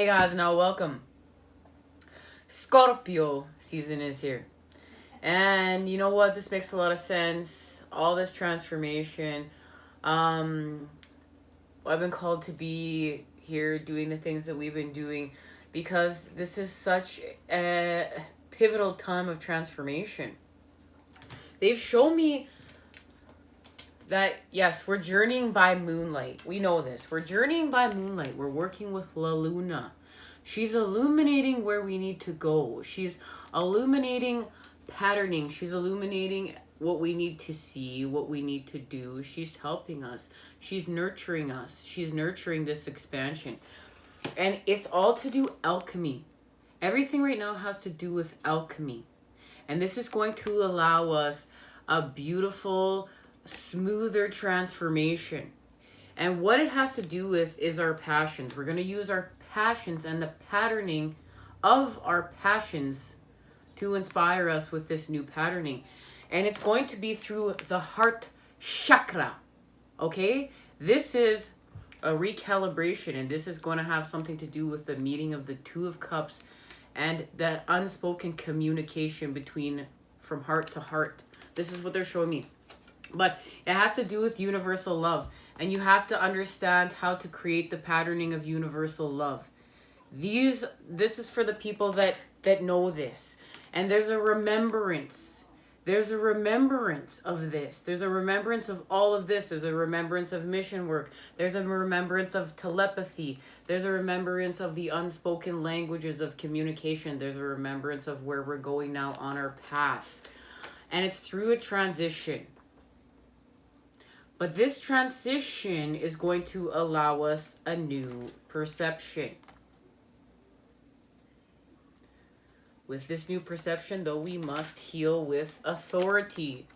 Hey guys, now welcome. Scorpio season is here. And you know what? This makes a lot of sense. All this transformation. I've been called to be here doing the things that we've been doing because this is such a pivotal time of transformation. They've shown me that, yes, we're journeying by moonlight. We know this. We're journeying by moonlight. We're working with La Luna. She's illuminating where we need to go. She's illuminating patterning. She's illuminating what we need to see, what we need to do. She's helping us. She's nurturing us. She's nurturing this expansion. And it's all to do alchemy. Everything right now has to do with alchemy. And this is going to allow us a beautiful, smoother transformation. And what it has to do with is our passions. We're going to use our passions and the patterning of our passions to inspire us with this new patterning. And it's going to be through the heart chakra. Okay? This is a recalibration, and this is going to have something to do with the meeting of the Two of Cups and the unspoken communication between from heart to heart. This is what they're showing me. But it has to do with universal love. And you have to understand how to create the patterning of universal love. This is for the people that know this. And there's a remembrance. There's a remembrance of this. There's a remembrance of all of this. There's a remembrance of mission work. There's a remembrance of telepathy. There's a remembrance of the unspoken languages of communication. There's a remembrance of where we're going now on our path. And it's through a transition. But this transition is going to allow us a new perception. With this new perception, though, we must heal with authority.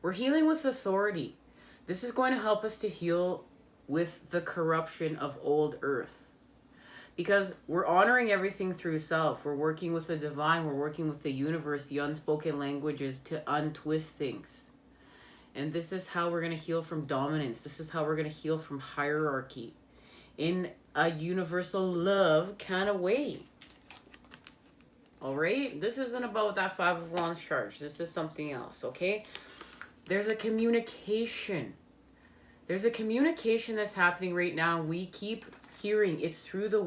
We're healing with authority. This is going to help us to heal with the corruption of old earth. Because we're honoring everything through self. We're working with the divine. We're working with the universe, the unspoken languages to untwist things. And this is how we're going to heal from dominance. This is how we're going to heal from hierarchy in a universal love kind of way. All right? This isn't about that Five of Wands charge. This is something else, okay? There's a communication. There's a communication that's happening right now. We keep hearing. It's through the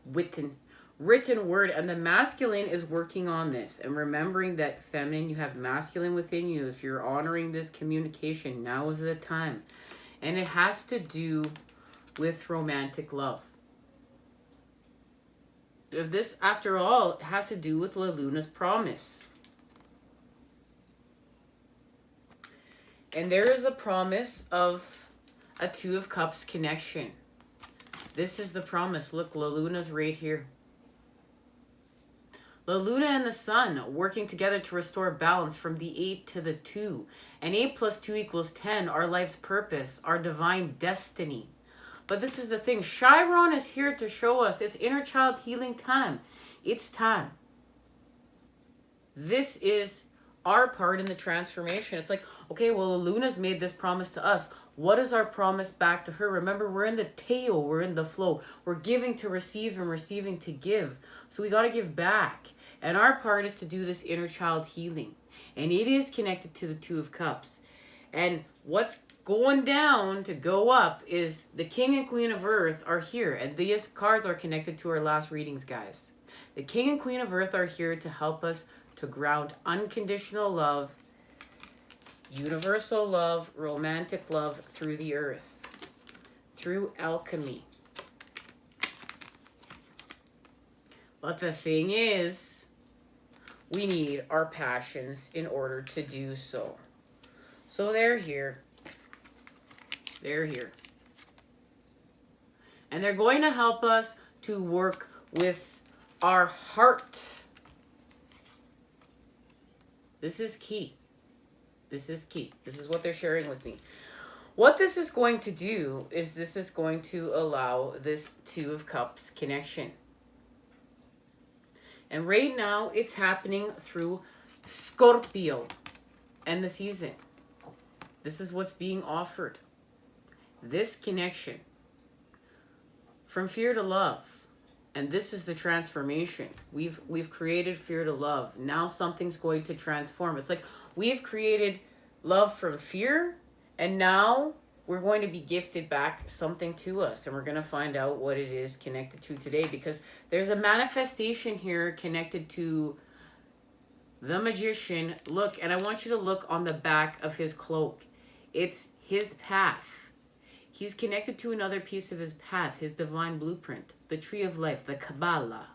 written word, and the masculine is working on this and remembering that feminine, you have masculine within you. If you're honoring this communication, now is the time. And it has to do with romantic love. If this, after all, has to do with La Luna's promise. And there is a promise of a Two of Cups connection. This is the promise. Look, La Luna's right here. La Luna and the Sun working together to restore balance from the 8 to the 2. And 8 plus 2 equals 10, our life's purpose, our divine destiny. But this is the thing. Chiron is here to show us it's inner child healing time. It's time. This is our part in the transformation. It's like, okay, well, La Luna's made this promise to us. What is our promise back to her? Remember, we're in the tail. We're in the flow. We're giving to receive and receiving to give. So we got to give back. And our part is to do this inner child healing. And it is connected to the Two of Cups. And what's going down to go up is the King and Queen of Earth are here. And these cards are connected to our last readings, guys. The King and Queen of Earth are here to help us to ground unconditional love, universal love, romantic love through the earth, through alchemy. But the thing is, we need our passions in order to do so. So they're here. They're here. And they're going to help us to work with our heart. This is key. This is key. This is what they're sharing with me. What this is going to do is this is going to allow this Two of Cups connection. And right now, it's happening through Scorpio and the season. This is what's being offered. This connection from fear to love. And this is the transformation. We've created fear to love. Now something's going to transform. It's like we've created love from fear, and now we're going to be gifted back something to us, and we're going to find out what it is connected to today, because there's a manifestation here connected to the magician. Look, and I want you to look on the back of his cloak. It's his path. He's connected to another piece of his path, his divine blueprint, the tree of life, the Kabbalah.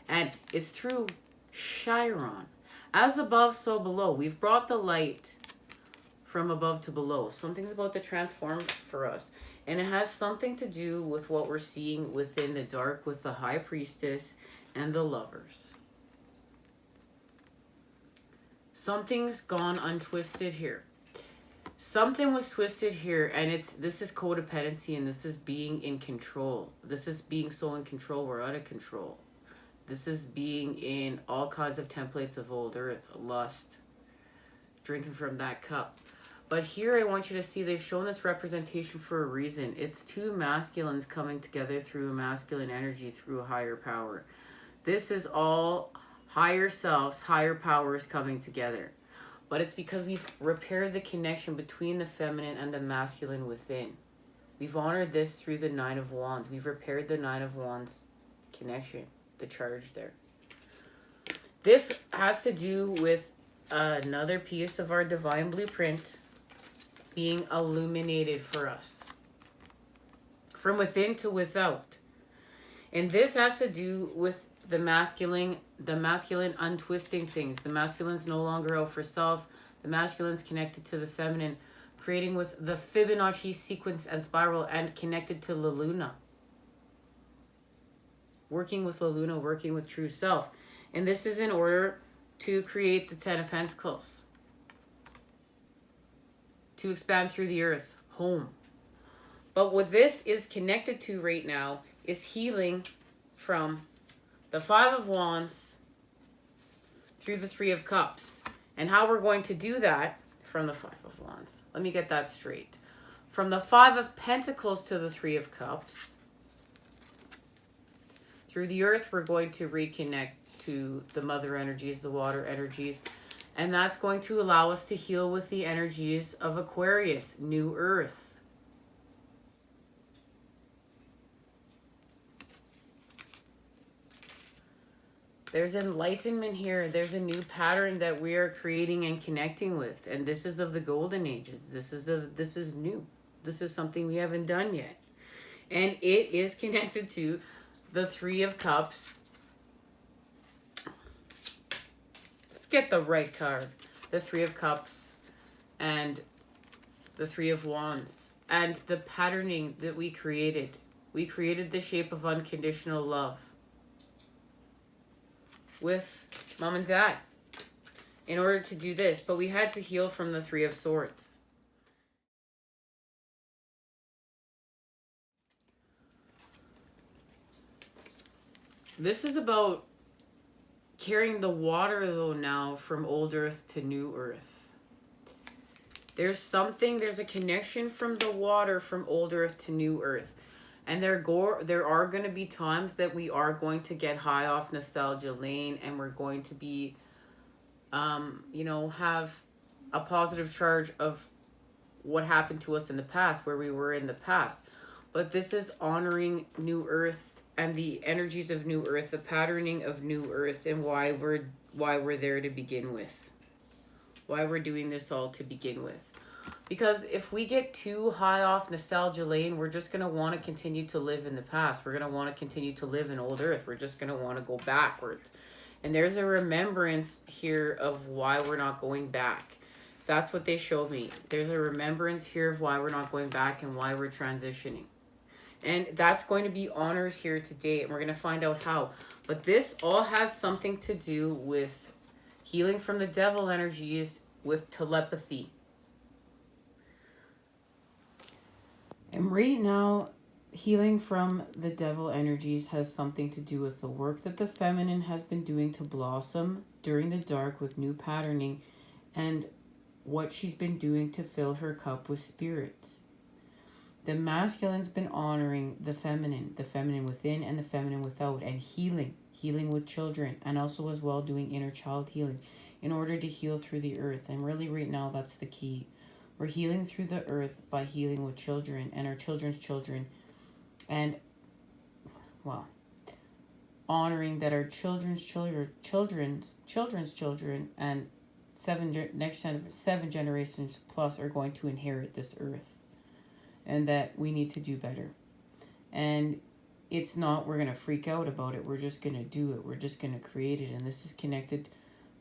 And it's through Chiron. As above, so below. We've brought the light from above to below. Something's about to transform for us. And it has something to do with what we're seeing within the dark with the High Priestess and the Lovers. Something's gone untwisted here. Something was twisted here, and this is codependency, and this is being in control. This is being so in control, we're out of control. This is being in all kinds of templates of old earth, lust, drinking from that cup. But here I want you to see they've shown this representation for a reason. It's two masculines coming together through a masculine energy, through a higher power. This is all higher selves, higher powers coming together. But it's because we've repaired the connection between the feminine and the masculine within. We've honored this through the Nine of Wands. We've repaired the Nine of Wands connection, the charge there. This has to do with another piece of our divine blueprint being illuminated for us. From within to without. And this has to do with the masculine untwisting things. The masculine's no longer out for self. The masculine's connected to the feminine, creating with the Fibonacci sequence and spiral, and connected to La Luna. Working with La Luna, working with true self. And this is in order to create the Ten of Pentacles. To expand through the earth, home. But what this is connected to right now is healing from the Five of Wands through the Three of Cups. And how we're going to do that from the Five of Wands. Let me get that straight. From the Five of Pentacles to the Three of Cups. Through the earth, we're going to reconnect to the mother energies, the water energies. And that's going to allow us to heal with the energies of Aquarius, New Earth. There's enlightenment here. There's a new pattern that we are creating and connecting with. And this is of the golden ages. This is new. This is something we haven't done yet. And it is connected to the Three of Cups. Let's get the right card. The Three of Cups and the Three of Wands. And the patterning that we created. We created the shape of unconditional love with mom and dad in order to do this. But we had to heal from the Three of Swords. This is about carrying the water, though, now from old earth to new earth. There's a connection from the water from old earth to new earth. And there are going to be times that we are going to get high off nostalgia lane, and we're going to be, have a positive charge of what happened to us in the past, where we were in the past. But this is honoring New Earth and the energies of New Earth, the patterning of New Earth, and why we're there to begin with. Why we're doing this all to begin with. Because if we get too high off nostalgia lane, we're just going to want to continue to live in the past. We're going to want to continue to live in old earth. We're just going to want to go backwards. And there's a remembrance here of why we're not going back. That's what they showed me. There's a remembrance here of why we're not going back and why we're transitioning. And that's going to be honors here today. And we're going to find out how. But this all has something to do with healing from the devil energies, with telepathy. And right now, healing from the devil energies has something to do with the work that the feminine has been doing to blossom during the dark with new patterning, and what she's been doing to fill her cup with spirit. The masculine's been honoring the feminine within and the feminine without, and healing with children, and also as well doing inner child healing in order to heal through the earth. And really right now that's the key. We're healing through the earth by healing with children and our children's children, and well, honoring that our children's children and seven generations plus are going to inherit this earth, and that we need to do better. And it's not we're going to freak out about it, we're just going to do it, we're just going to create it. And this is connected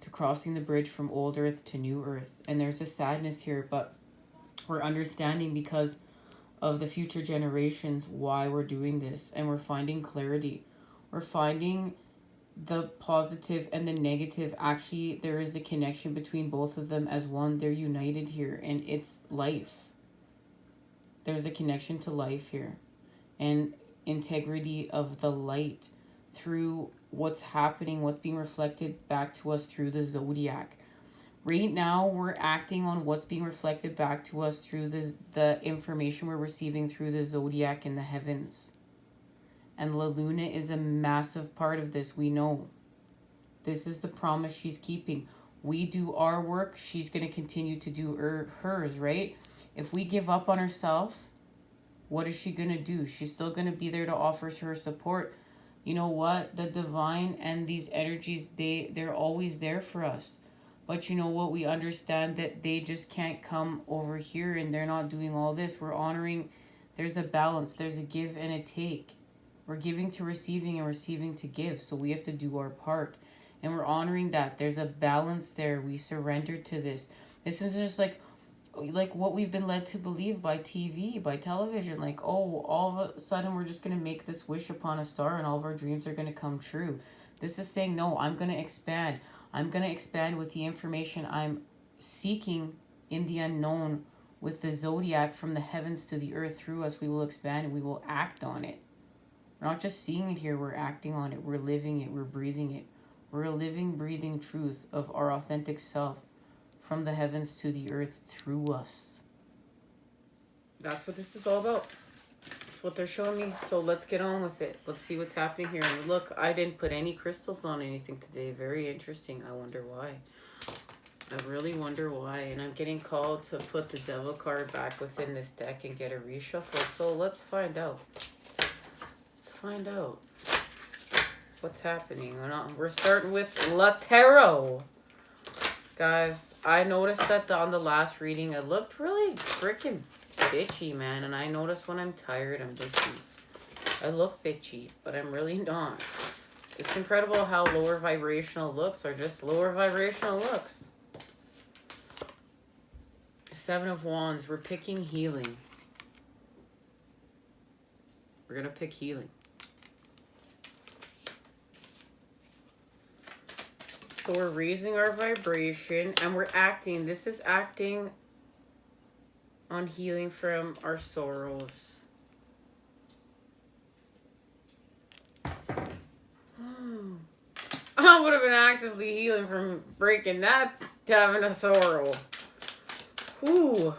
to crossing the bridge from old earth to new earth. And there's a sadness here, but we're understanding because of the future generations why we're doing this, and we're finding clarity. We're finding the positive and the negative. Actually, there is a connection between both of them as one. They're united here, and it's life. There's a connection to life here, and integrity of the light through what's happening, what's being reflected back to us through the zodiac. Right now, we're acting on what's being reflected back to us through the information we're receiving through the zodiac and the heavens. And La Luna is a massive part of this. We know. This is the promise she's keeping. We do our work. She's going to continue to do hers, right? If we give up on herself, what is she going to do? She's still going to be there to offer her support. You know what? The divine and these energies, they're always there for us. But you know what? We understand that they just can't come over here and they're not doing all this. We're honoring. There's a balance. There's a give and a take. We're giving to receiving and receiving to give. So we have to do our part. And we're honoring that. There's a balance there. We surrender to this. This is just like what we've been led to believe by TV, by television. Like, oh, all of a sudden we're just going to make this wish upon a star and all of our dreams are going to come true. This is saying, no, I'm going to expand. I'm going to expand with the information I'm seeking in the unknown with the zodiac from the heavens to the earth through us. We will expand and we will act on it. We're not just seeing it here, we're acting on it. We're living it, we're breathing it. We're a living, breathing truth of our authentic self from the heavens to the earth through us. That's what this is all about. That's what they're showing me. So let's get on with it. Let's see what's happening here. And look, I didn't put any crystals on anything today. Very interesting. I wonder why. I really wonder why. And I'm getting called to put the devil card back within this deck and get a reshuffle. So let's find out. Let's find out what's happening. We're starting with La Tarot. Guys, I noticed that on the last reading, it looked really freaking bitchy, man. And I notice when I'm tired, I'm bitchy. I look bitchy, but I'm really not. It's incredible how lower vibrational looks are just lower vibrational looks. Seven of Wands. We're picking healing. We're going to pick healing. So we're raising our vibration and we're acting. This is acting on healing from our sorrows. I would have been actively healing from breaking that to having a sorrow. Ooh.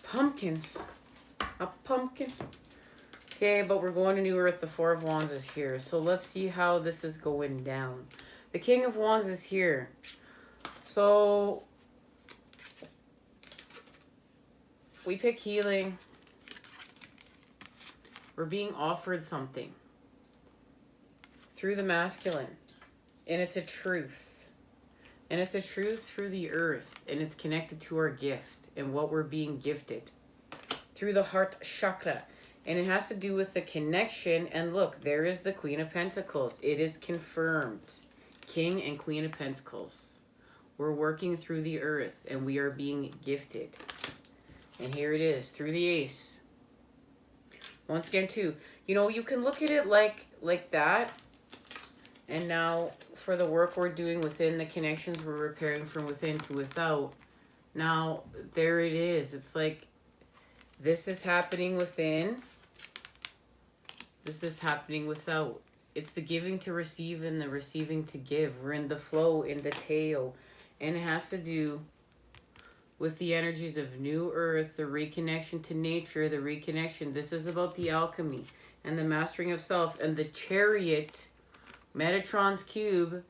Pumpkins. A pumpkin. Okay, but we're going to New Earth. The Four of Wands is here. So let's see how this is going down. The King of Wands is here. So we pick healing. We're being offered something through the masculine. And it's a truth. And it's a truth through the earth. And it's connected to our gift and what we're being gifted. Through the heart chakra. And it has to do with the connection. And look, there is the Queen of Pentacles. It is confirmed. King and Queen of Pentacles. We're working through the earth and we are being gifted. And here it is, through the Ace. Once again, too, you know, you can look at it like that. And now, for the work we're doing within the connections we're repairing from within to without. Now, there it is. It's like, this is happening within. This is happening without. It's the giving to receive and the receiving to give. We're in the flow, in the Teo. And it has to do with the energies of new earth, the reconnection to nature, the reconnection. This is about the alchemy and the mastering of self, and the chariot, Metatron's cube,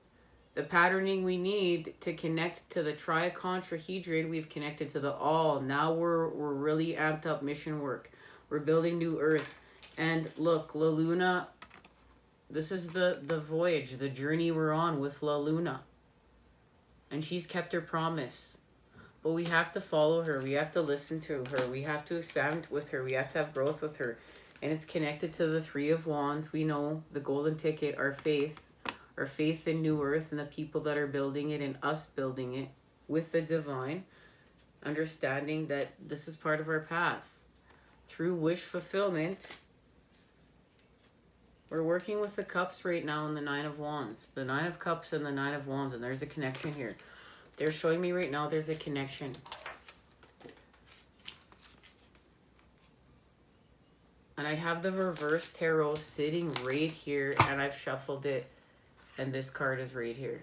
the patterning we need to connect to the tricontrahedron. We've connected to the all. Now we're really amped up mission work. We're building new earth. And look, La Luna, this is the voyage, the journey we're on with La Luna. And she's kept her promise. But we have to follow her. We have to listen to her. We have to expand with her. We have to have growth with her. And it's connected to the Three of Wands. We know the golden ticket, our faith in New Earth and the people that are building it and us building it with the divine, understanding that this is part of our path. Through wish fulfillment, we're working with the cups right now in the Nine of Wands. The Nine of Cups and the Nine of Wands, and there's a connection here. They're showing me right now there's a connection. And I have the reverse tarot sitting right here, and I've shuffled it, and this card is right here.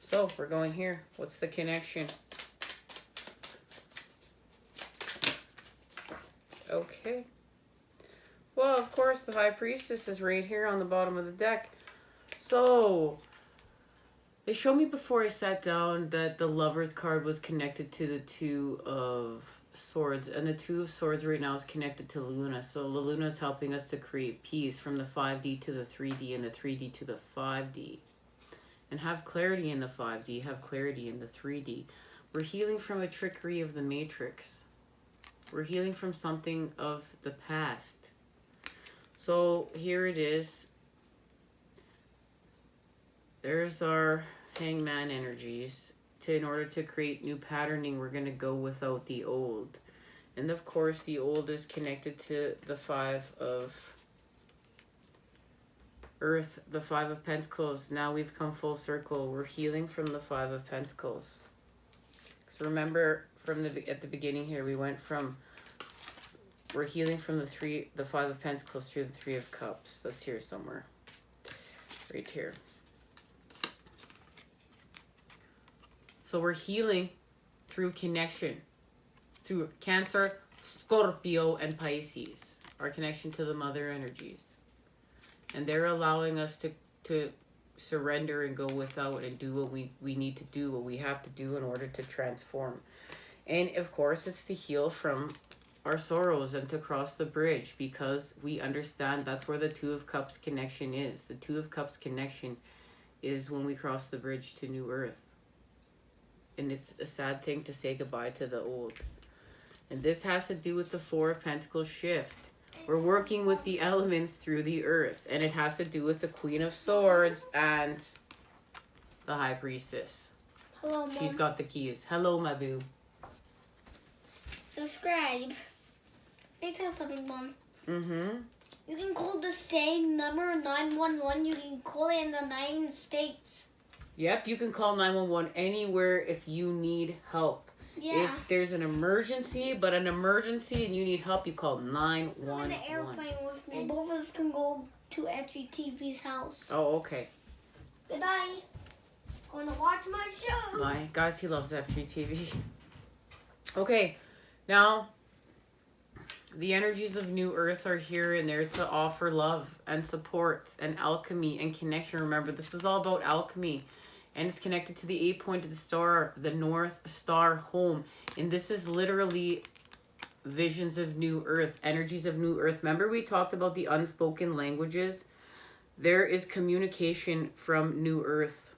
So we're going here. What's the connection? Okay. Well, of course, the High Priestess is right here on the bottom of the deck. So they showed me before I sat down that the Lover's card was connected to the Two of Swords, and the Two of Swords right now is connected to Luna. So the Luna is helping us to create peace from the 5D to the 3D and the 3D to the 5D, and have clarity in the 5D, have clarity in the 3D. We're healing from a trickery of the Matrix. We're healing from something of the past. So here it is. There's our Hangman energies. In order to create new patterning, we're going to go without the old. And of course, the old is connected to the Five of Earth, the Five of Pentacles. Now we've come full circle. We're healing from the Five of Pentacles. So remember, at the beginning here, we went from, we're healing from the Five of Pentacles through the Three of Cups. That's here somewhere. Right here. So we're healing through connection, through Cancer, Scorpio, and Pisces, our connection to the mother energies. And they're allowing us to surrender and go without and do what we need to do, what we have to do in order to transform. And of course, it's to heal from our sorrows and to cross the bridge, because we understand that's where the Two of Cups connection is. The Two of Cups connection is when we cross the bridge to New Earth. And it's a sad thing to say goodbye to the old. And this has to do with the Four of Pentacles shift. We're working with the elements through the earth. And it has to do with the Queen of Swords and the High Priestess. Hello, Mom. She's got the keys. Hello, my boo. Subscribe. Let me tell you something, Mom. Mm-hmm. You can call the same number, 911. You can call it in the 9 states. Yep, you can call 911 anywhere if you need help. Yeah. If there's an emergency, and you need help, you call 911. I'm in the airplane with me. Both of us can go to HGTV's house. Oh, okay. Good night. Going to watch my show. Bye. Guys, he loves FGTV. Okay, now the energies of New Earth are here and there to offer love and support and alchemy and connection. Remember, this is all about alchemy. And it's connected to the 8 point of the star, the North Star home. And this is literally visions of New Earth, energies of New Earth. Remember we talked about the unspoken languages? There is communication from New Earth.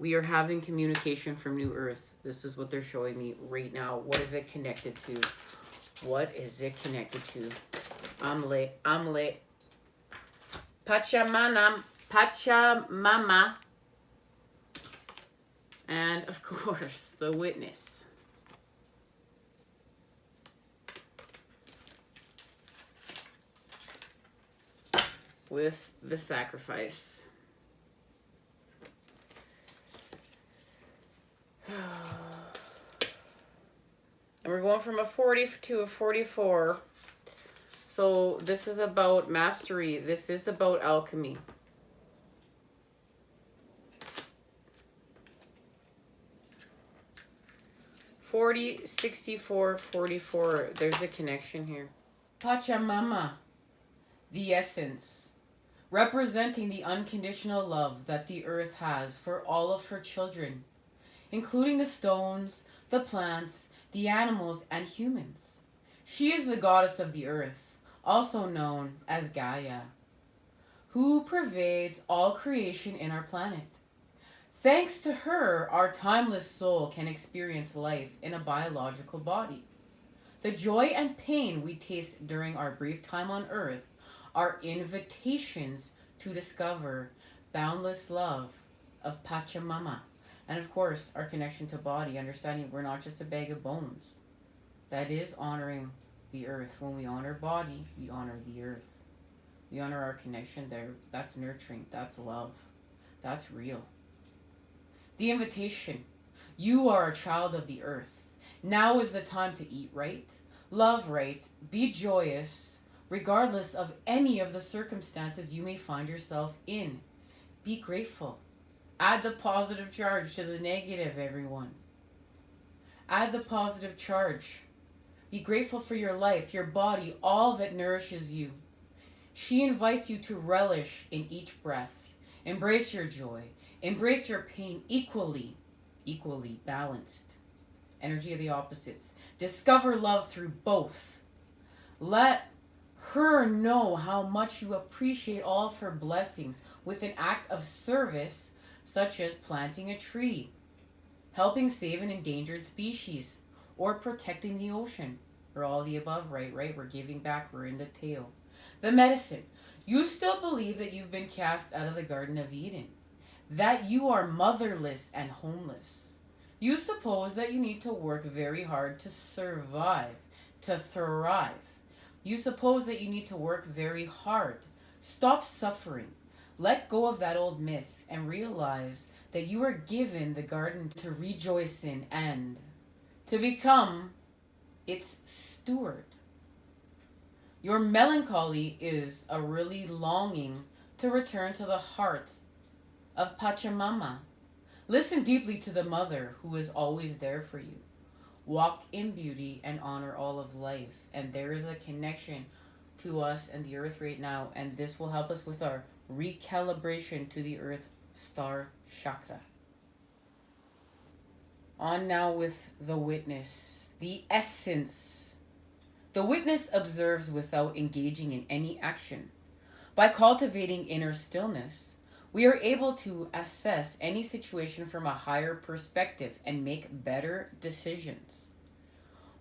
We are having communication from New Earth. This is what they're showing me right now. What is it connected to? What is it connected to? I'm late. Pachamama. And, of course, the Witness. With the Sacrifice. And we're going from a 40 to a 44. So this is about mastery. This is about alchemy. 40, 64, 44. There's a connection here. Pachamama, the essence, representing the unconditional love that the earth has for all of her children, including the stones, the plants, the animals, and humans. She is the goddess of the earth, also known as Gaia, who pervades all creation in our planet. Thanks to her, our timeless soul can experience life in a biological body. The joy and pain we taste during our brief time on earth are invitations to discover boundless love of Pachamama. And of course, our connection to body, understanding we're not just a bag of bones. That is honoring the earth. When we honor body, we honor the earth. We honor our connection there. That's nurturing. That's love. That's real. The invitation. You are a child of the earth. Now is the time to eat right, love right, be joyous, regardless of any of the circumstances you may find yourself in. Be grateful. Add the positive charge to the negative, everyone. Add the positive charge. Be grateful for your life, your body, all that nourishes you. She invites you to relish in each breath. Embrace your joy. Embrace your pain equally balanced. Energy of the opposites. Discover love through both. Let her know how much you appreciate all of her blessings with an act of service, such as planting a tree, helping save an endangered species, or protecting the ocean, or all the above, right? We're giving back, we're in the tail. The medicine. You still believe that you've been cast out of the Garden of Eden, that you are motherless and homeless. You suppose that you need to work very hard to survive, to thrive. You suppose that you need to work very hard. Stop suffering. Let go of that old myth and realize that you are given the garden to rejoice in and to become its steward. Your melancholy is a really longing to return to the heart of Pachamama. Listen deeply to the mother who is always there for you. Walk in beauty and honor all of life. And there is a connection to us and the earth right now. And this will help us with our recalibration to the earth star chakra. On now with the witness. The essence. The witness observes without engaging in any action. By cultivating inner stillness, we are able to assess any situation from a higher perspective and make better decisions.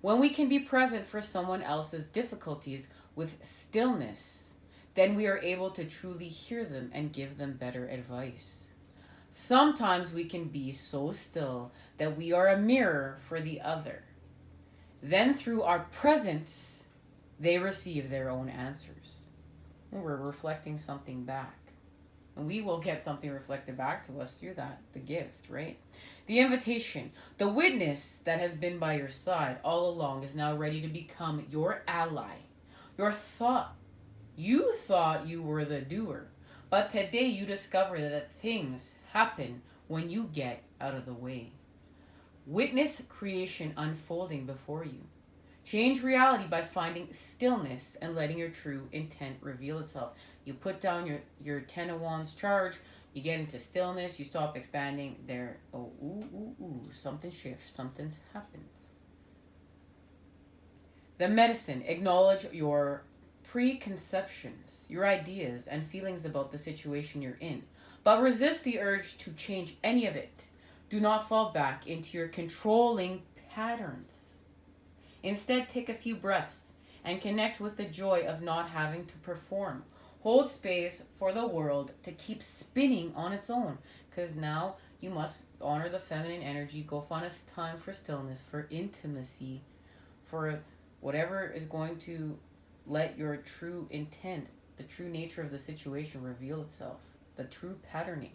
When we can be present for someone else's difficulties with stillness, then we are able to truly hear them and give them better advice. Sometimes we can be so still that we are a mirror for the other. Then through our presence, they receive their own answers. We're reflecting something back. And we will get something reflected back to us through that, the gift, right? The invitation. The witness that has been by your side all along is now ready to become your ally. You thought you were the doer. But today you discover that things happen when you get out of the way. Witness creation unfolding before you. Change reality by finding stillness and letting your true intent reveal itself. You put down your Ten of Wands charge, you get into stillness, you stop expanding there. Oh, something shifts, something happens. The medicine. Acknowledge your preconceptions, your ideas and feelings about the situation you're in, but resist the urge to change any of it. Do not fall back into your controlling patterns. Instead, take a few breaths and connect with the joy of not having to perform. Hold space for the world to keep spinning on its own, because now you must honor the feminine energy. Go find a time for stillness, for intimacy, for whatever is going to let your true intent, the true nature of the situation reveal itself, the true patterning,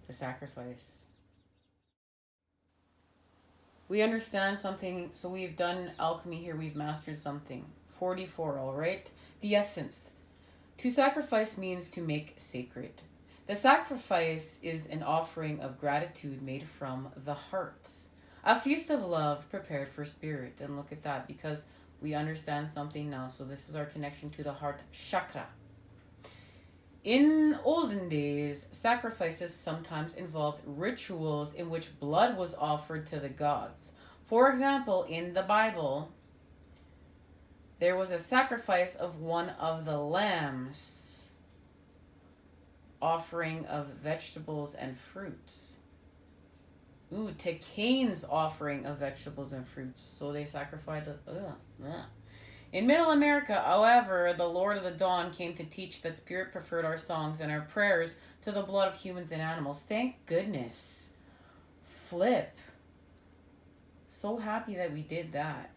the sacrifice. We understand something, so we've done alchemy here, we've mastered something. 44, all right? The essence. To sacrifice means to make sacred. The sacrifice is an offering of gratitude made from the heart. A feast of love prepared for spirit. And look at that, because we understand something now. So this is our connection to the heart chakra. In olden days, sacrifices sometimes involved rituals in which blood was offered to the gods. For example, in the Bible, there was a sacrifice of one of the lambs, offering of vegetables and fruits. Ooh, to Cain's offering of vegetables and fruits. So they sacrificed it. In Middle America, however, the Lord of the Dawn came to teach that spirit preferred our songs and our prayers to the blood of humans and animals. Thank goodness. Flip. So happy that we did that.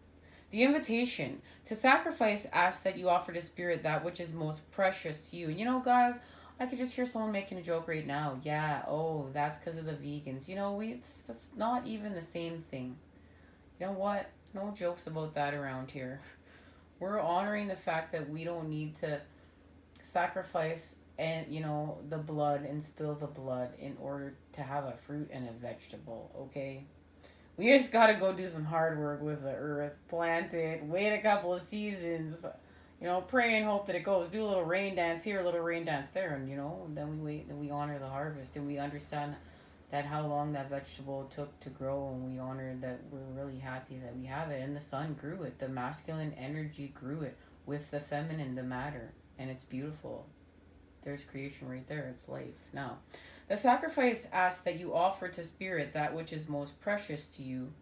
The invitation to sacrifice asks that you offer to spirit that which is most precious to you. And you know, guys, I could just hear someone making a joke right now. Yeah, oh, that's because of the vegans. You know, that's not even the same thing. You know what? No jokes about that around here. We're honoring the fact that we don't need to sacrifice and the blood and spill the blood in order to have a fruit and a vegetable, okay? We just gotta go do some hard work with the earth, plant it, wait a couple of seasons, pray and hope that it goes. Do a little rain dance here, a little rain dance there, and then we wait and we honor the harvest, and we understand that how long that vegetable took to grow, and we honor that we're really happy that we have it. And the sun grew it, the masculine energy grew it with the feminine, the matter, and it's beautiful. There's creation right there. It's life. Now, the sacrifice asks that you offer to spirit that which is most precious to you.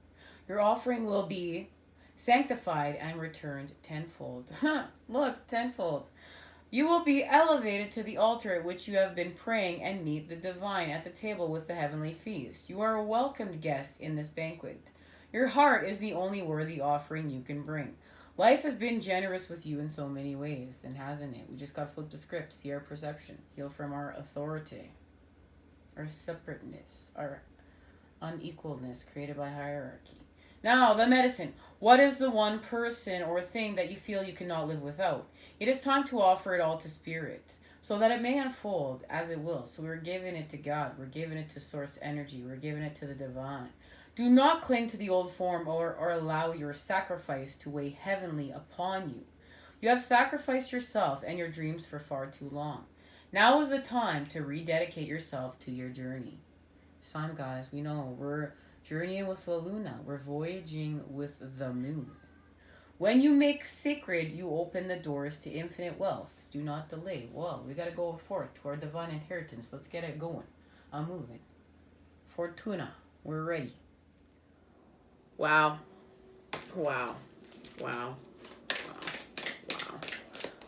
Your offering will be sanctified and returned tenfold. Look, tenfold. You will be elevated to the altar at which you have been praying and meet the divine at the table with the heavenly feast. You are a welcomed guest in this banquet. Your heart is the only worthy offering you can bring. Life has been generous with you in so many ways, and hasn't it? We just got to flip the script, see our perception, heal from our authority, our separateness, our unequalness created by hierarchy. Now, the medicine. What is the one person or thing that you feel you cannot live without? It is time to offer it all to spirit, so that it may unfold as it will. So we're giving it to God. We're giving it to source energy. We're giving it to the divine. Do not cling to the old form or allow your sacrifice to weigh heavenly upon you. You have sacrificed yourself and your dreams for far too long. Now is the time to rededicate yourself to your journey. It's time, guys. We know we're journeying with La Luna. We're voyaging with the moon. When you make sacred, you open the doors to infinite wealth. Do not delay. Well, we got to go forth to our divine inheritance. Let's get it going. I'm moving. Fortuna. We're ready. Wow. Wow. Wow. Wow. Wow.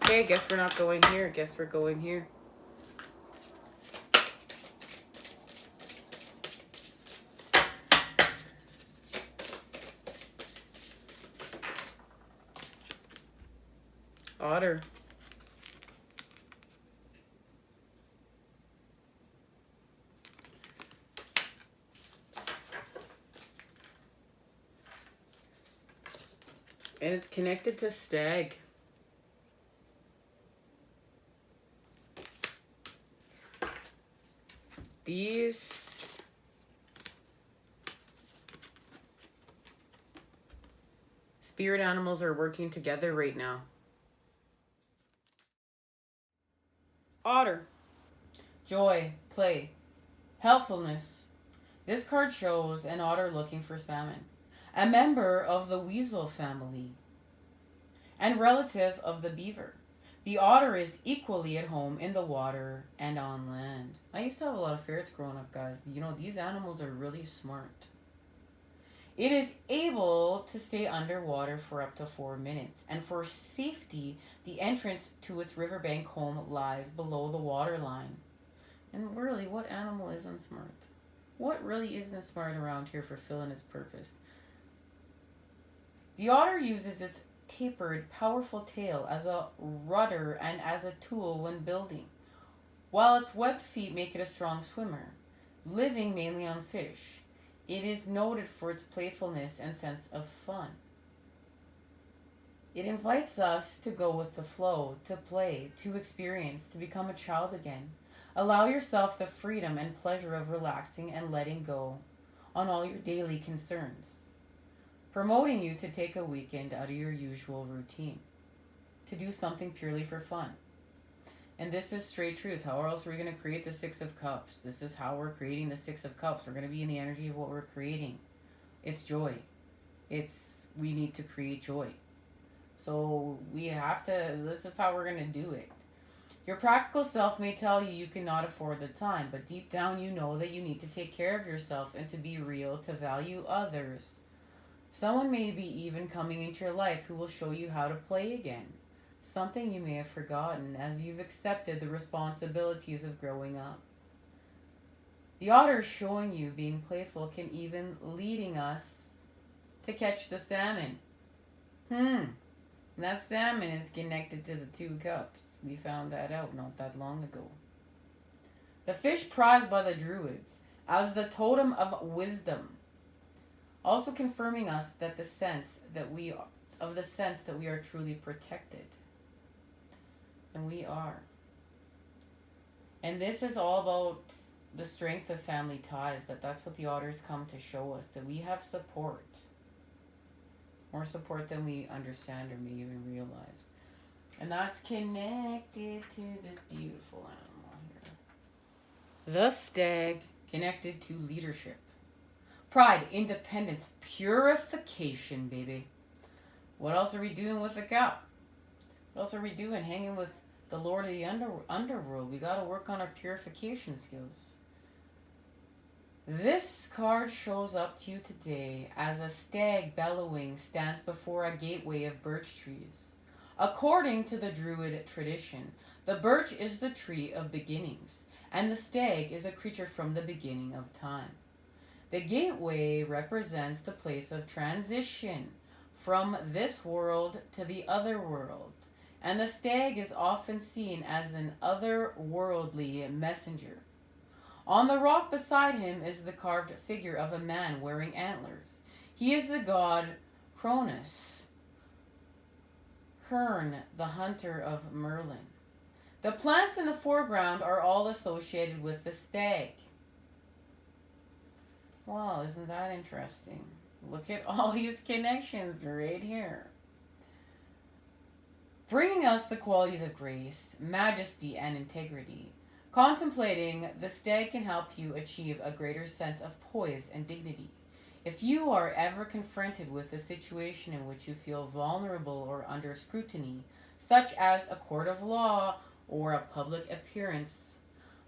Okay, guess we're not going here. Guess we're going here. Otter. And it's connected to stag. These spirit animals are working together right now. Otter. Joy, play, helpfulness. This card shows an otter looking for salmon, a member of the weasel family, and relative of the beaver. The otter is equally at home in the water and on land. I used to have a lot of ferrets growing up, guys. These animals are really smart. It is able to stay underwater for up to 4 minutes, and for safety, the entrance to its riverbank home lies below the waterline. And really, what animal isn't smart? What really isn't smart around here fulfilling its purpose? The otter uses its tapered, powerful tail as a rudder and as a tool when building, while its webbed feet make it a strong swimmer, living mainly on fish. It is noted for its playfulness and sense of fun. It invites us to go with the flow, to play, to experience, to become a child again. Allow yourself the freedom and pleasure of relaxing and letting go on all your daily concerns, promoting you to take a weekend out of your usual routine, to do something purely for fun. And this is straight truth. How else are we going to create the Six of Cups? This is how we're creating the Six of Cups. We're going to be in the energy of what we're creating. It's joy. We need to create joy. So this is how we're going to do it. Your practical self may tell you cannot afford the time, but deep down you know that you need to take care of yourself and to be real, to value others. Someone may be even coming into your life who will show you how to play again. Something you may have forgotten as you've accepted the responsibilities of growing up. The otter showing you being playful can even leading us to catch the salmon. That salmon is connected to the 2 cups. We found that out not that long ago. The fish prized by the Druids as the totem of wisdom, also confirming us that the sense that we are truly protected. And we are. And this is all about the strength of family ties, that's what the otters come to show us, that we have support. More support than we understand or may even realize. And that's connected to this beautiful animal here. The stag, connected to leadership. Pride, independence, purification, baby. What else are we doing with the cow? What else are we doing? Hanging with the Lord of the underworld. We got to work on our purification skills. This card shows up to you today as a stag bellowing stands before a gateway of birch trees. According to the Druid tradition, the birch is the tree of beginnings, and the stag is a creature from the beginning of time. The gateway represents the place of transition from this world to the other world, and the stag is often seen as an otherworldly messenger. On the rock beside him is the carved figure of a man wearing antlers. He is the god Cronus, Hern, the hunter of Merlin. The plants in the foreground are all associated with the stag. Wow, isn't that interesting? Look at all these connections right here. Bringing us the qualities of grace, majesty, and integrity. Contemplating the stag can help you achieve a greater sense of poise and dignity. If you are ever confronted with a situation in which you feel vulnerable or under scrutiny, such as a court of law or a public appearance,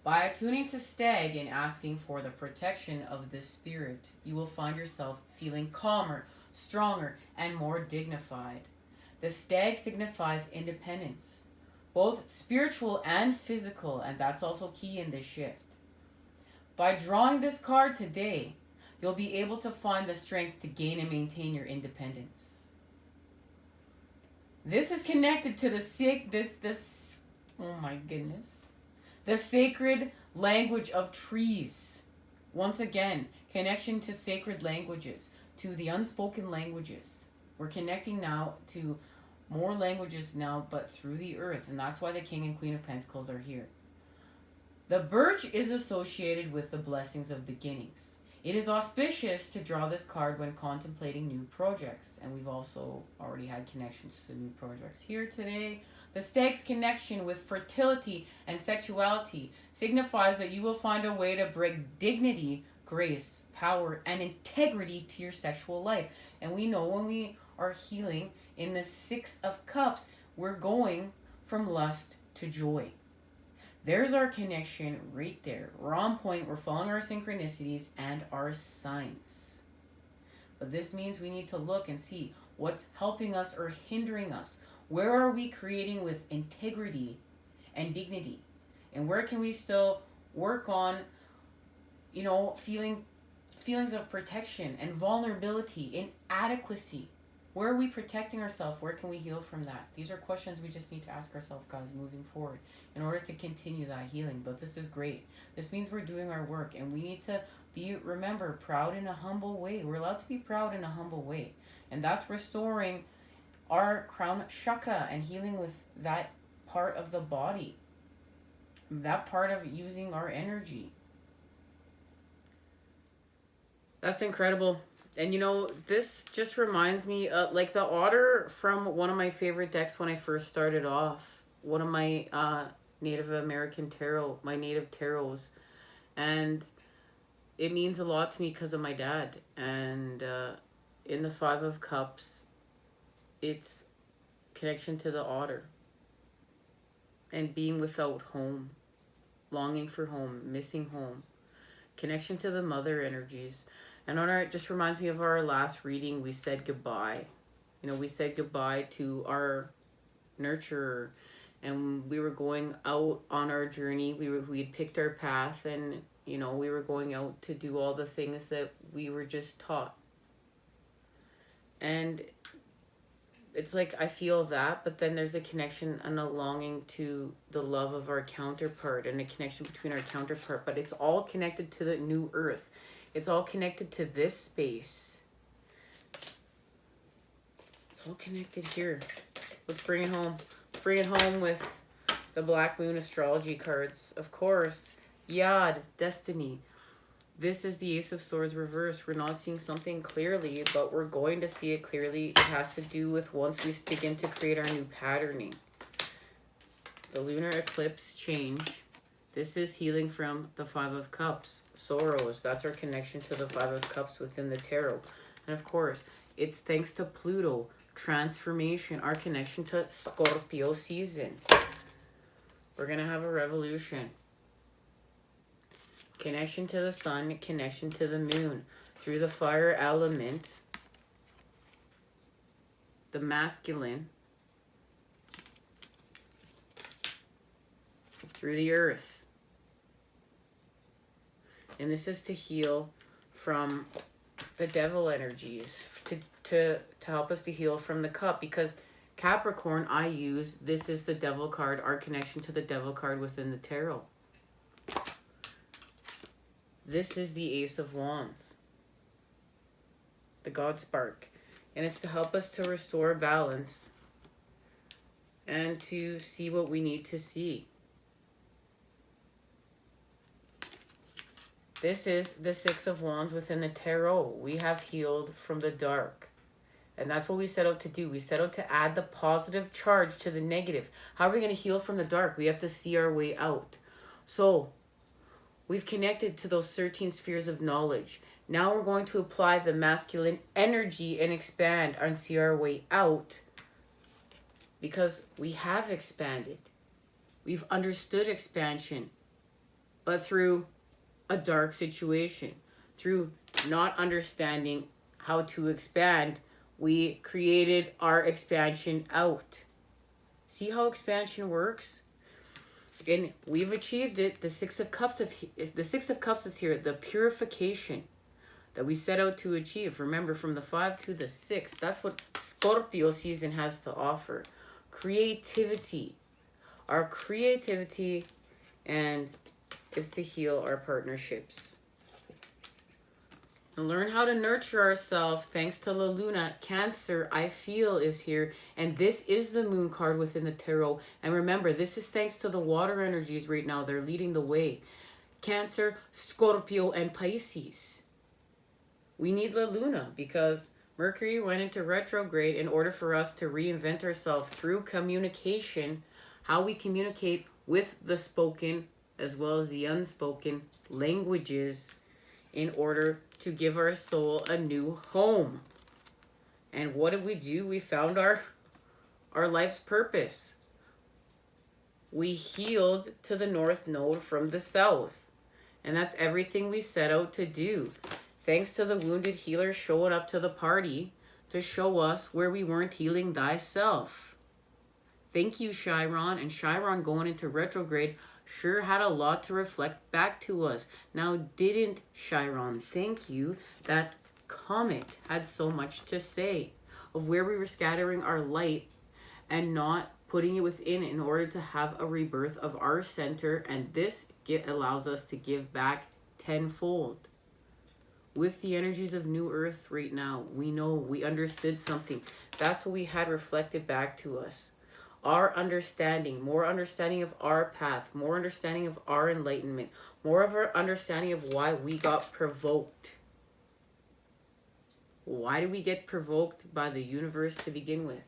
by attuning to stag and asking for the protection of this spirit, you will find yourself feeling calmer, stronger, and more dignified. The stag signifies independence, both spiritual and physical, and that's also key in this shift. By drawing this card today, you'll be able to find the strength to gain and maintain your independence. This is connected to the sacred language of trees. Once again, connection to sacred languages, to the unspoken languages. We're connecting now to more languages now, but through the earth, and that's why the King and Queen of Pentacles are here. The birch is associated with the blessings of beginnings. It is auspicious to draw this card when contemplating new projects, and we've also already had connections to new projects here today. The stag's connection with fertility and sexuality signifies that you will find a way to bring dignity, grace, power, and integrity to your sexual life. And we know when we are healing in the 6 of Cups, we're going from lust to joy. There's our connection right there. We're on point. We're following our synchronicities and our signs. But this means we need to look and see what's helping us or hindering us. Where are we creating with integrity and dignity? And where can we still work on, feelings of protection and vulnerability, inadequacy? Where are we protecting ourselves? Where can we heal from that? These are questions we just need to ask ourselves, guys, moving forward in order to continue that healing. But this is great. This means we're doing our work, and we need to remember, proud in a humble way. We're allowed to be proud in a humble way. And that's restoring our crown chakra and healing with that part of the body. that part of using our energy. That's incredible. And you know, this just reminds me, like the otter from one of my favorite decks when I first started off. One of my Native American tarot, my native tarots. And it means a lot to me because of my dad. And in the Five of Cups, it's connection to the otter and being without home, longing for home, missing home, connection to the mother energies. And on our, it just reminds me of our last reading, we said goodbye. You know, we said goodbye to our nurturer, and we were going out on our journey. We had picked our path, and you know, we were going out to do all the things that we were just taught. And it's like I feel that, but then there's a connection and a longing to the love of our counterpart and a connection between our counterpart, but it's all connected to the new earth. It's all connected to this space. It's all connected here. Let's bring it home. Let's bring it home with the Black Moon astrology cards. Of course, Yad, destiny. This is the Ace of Swords reversed. We're not seeing something clearly, but we're going to see it clearly. It has to do with once we begin to create our new patterning. The lunar eclipse change. This is healing from the Five of Cups. Sorrows. That's our connection to the Five of Cups within the tarot. And of course, it's thanks to Pluto. Transformation. Our connection to Scorpio season. We're going to have a revolution. Connection to the sun, connection to the moon. Through the fire element, the masculine, through the earth. And this is to heal from the devil energies, to help us to heal from the cup. Because Capricorn, I use, this is the devil card, our connection to the devil card within the tarot. This is the Ace of Wands, the God Spark. And it's to help us to restore balance and to see what we need to see. This is the Six of Wands within the tarot. We have healed from the dark. And that's what we set out to do. We set out to add the positive charge to the negative. How are we going to heal from the dark? We have to see our way out. So we've connected to those 13 spheres of knowledge. Now we're going to apply the masculine energy and expand and see our way out. Because we have expanded. We've understood expansion. But through a dark situation. Through not understanding how to expand, we created our expansion out. See how expansion works? And we've achieved it. The Six of Cups is here. The purification that we set out to achieve. Remember, from the 5 to the 6. That's what Scorpio season has to offer. Creativity. Our creativity and is to heal our partnerships. And learn how to nurture ourselves thanks to La Luna. Cancer, I feel, is here. And this is the moon card within the tarot. And remember, this is thanks to the water energies right now. They're leading the way. Cancer, Scorpio, and Pisces. We need La Luna because Mercury went into retrograde in order for us to reinvent ourselves through communication. How we communicate with the spoken as well as the unspoken languages in order to give our soul a new home. And what did we do? We found our life's purpose. We healed to the north node from the south. And that's everything we set out to do. Thanks to the wounded healer showing up to the party to show us where we weren't healing thyself. Thank you, Chiron. And Chiron going into retrograde sure had a lot to reflect back to us. Now, didn't Chiron? Thank you. That comet had so much to say of where we were scattering our light and not putting it within in order to have a rebirth of our center. And this allows us to give back tenfold. With the energies of New Earth right now, we know we understood something. That's what we had reflected back to us. our understanding, more understanding of our path, more understanding of our enlightenment, more of our understanding of why we got provoked. Why did we get provoked by the universe to begin with?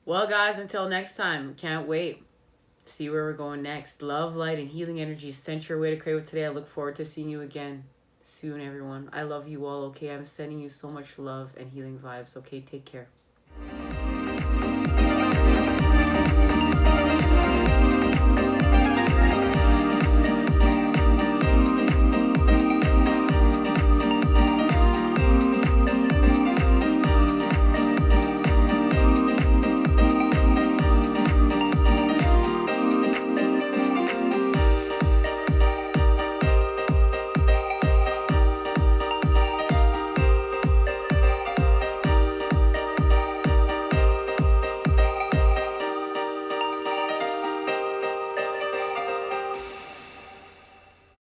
Well, guys, until next time, can't wait. See where we're going next. Love, light, and healing energy sent your way to Crave today. I look forward to seeing you again soon, everyone. I love you all, okay? I'm sending you so much love and healing vibes, okay? Take care.